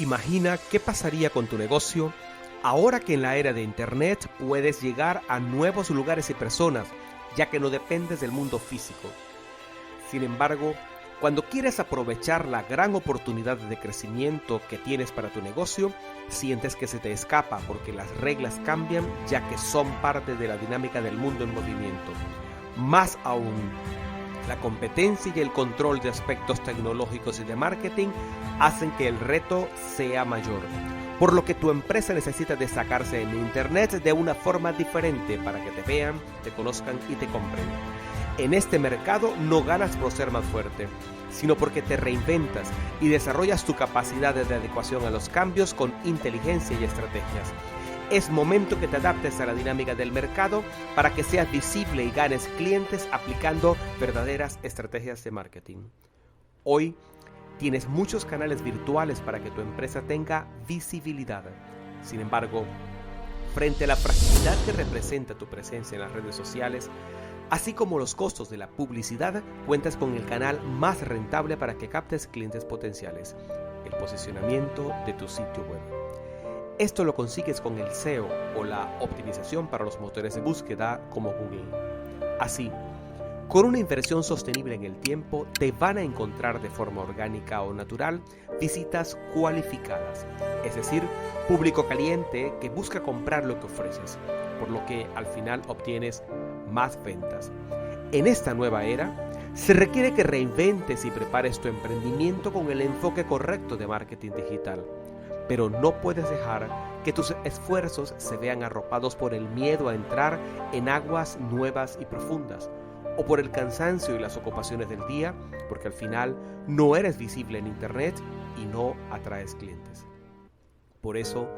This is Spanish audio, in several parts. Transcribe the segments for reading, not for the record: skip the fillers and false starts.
Imagina qué pasaría con tu negocio ahora que en la era de Internet puedes llegar a nuevos lugares y personas, ya que no dependes del mundo físico. Sin embargo, cuando quieres aprovechar la gran oportunidad de crecimiento que tienes para tu negocio, sientes que se te escapa porque las reglas cambian, ya que son parte de la dinámica del mundo en movimiento. Más aún, la competencia y el control de aspectos tecnológicos y de marketing hacen que el reto sea mayor, por lo que tu empresa necesita destacarse en Internet de una forma diferente para que te vean, te conozcan y te compren. En este mercado no ganas por ser más fuerte, sino porque te reinventas y desarrollas tu capacidad de adecuación a los cambios con inteligencia y estrategias. Es momento que te adaptes a la dinámica del mercado para que seas visible y ganes clientes aplicando verdaderas estrategias de marketing. Hoy tienes muchos canales virtuales para que tu empresa tenga visibilidad. Sin embargo, frente a la fragilidad que representa tu presencia en las redes sociales, así como los costos de la publicidad, cuentas con el canal más rentable para que captes clientes potenciales: el posicionamiento de tu sitio web. Esto lo consigues con el SEO o la optimización para los motores de búsqueda como Google. Así, con una inversión sostenible en el tiempo, te van a encontrar de forma orgánica o natural visitas cualificadas, es decir, público caliente que busca comprar lo que ofreces, por lo que al final obtienes más ventas. En esta nueva era, se requiere que reinventes y prepares tu emprendimiento con el enfoque correcto de marketing digital, pero no puedes dejar que tus esfuerzos se vean arropados por el miedo a entrar en aguas nuevas y profundas, o por el cansancio y las ocupaciones del día, porque al final no eres visible en Internet y no atraes clientes. Por eso,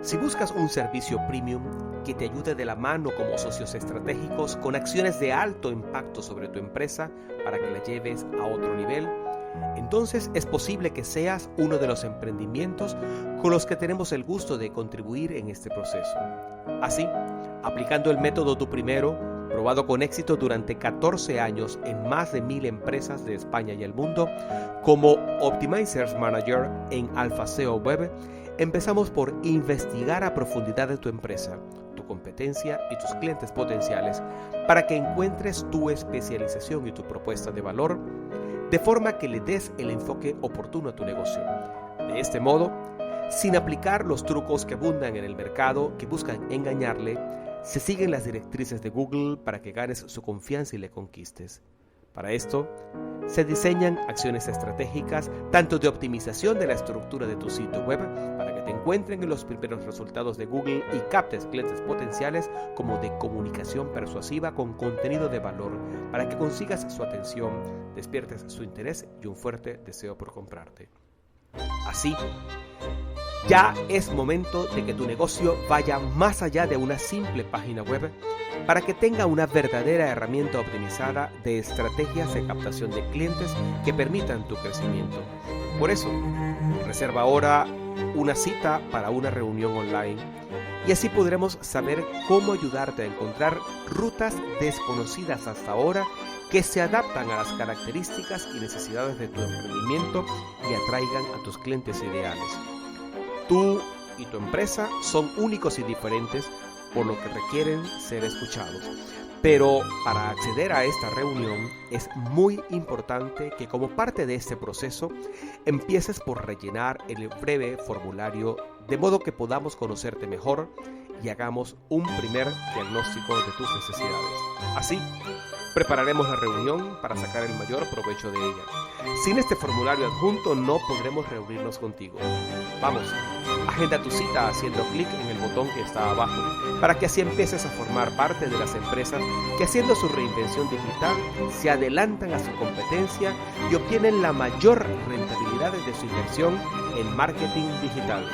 si buscas un servicio premium que te ayude de la mano como socios estratégicos con acciones de alto impacto sobre tu empresa para que la lleves a otro nivel, entonces es posible que seas uno de los emprendimientos con los que tenemos el gusto de contribuir en este proceso. Así, aplicando el método Tu Primero, probado con éxito durante 14 años en más de 1000 empresas de España y el mundo, como Optimizers Manager en Alpha SEO Web, empezamos por investigar a profundidad de tu empresa, tu competencia y tus clientes potenciales para que encuentres tu especialización y tu propuesta de valor, de forma que le des el enfoque oportuno a tu negocio. De este modo, sin aplicar los trucos que abundan en el mercado que buscan engañarle, se siguen las directrices de Google para que ganes su confianza y le conquistes. Para esto, se diseñan acciones estratégicas tanto de optimización de la estructura de tu sitio web para que te encuentren en los primeros resultados de Google y captes clientes potenciales, como de comunicación persuasiva con contenido de valor para que consigas su atención, despiertes su interés y un fuerte deseo por comprarte. Así, ya es momento de que tu negocio vaya más allá de una simple página web para que tenga una verdadera herramienta optimizada de estrategias de captación de clientes que permitan tu crecimiento. Por eso, reserva ahora una cita para una reunión online y así podremos saber cómo ayudarte a encontrar rutas desconocidas hasta ahora que se adaptan a las características y necesidades de tu emprendimiento y atraigan a tus clientes ideales. Tú y tu empresa son únicos y diferentes, por lo que requieren ser escuchados. Pero para acceder a esta reunión es muy importante que, como parte de este proceso, empieces por rellenar el breve formulario de modo que podamos conocerte mejor y hagamos un primer diagnóstico de tus necesidades. Así, prepararemos la reunión para sacar el mayor provecho de ella. Sin este formulario adjunto no podremos reunirnos contigo. Vamos, agenda tu cita haciendo clic en el botón que está abajo, para que así empieces a formar parte de las empresas que, haciendo su reinvención digital, se adelantan a su competencia y obtienen la mayor rentabilidad de su inversión en marketing digital.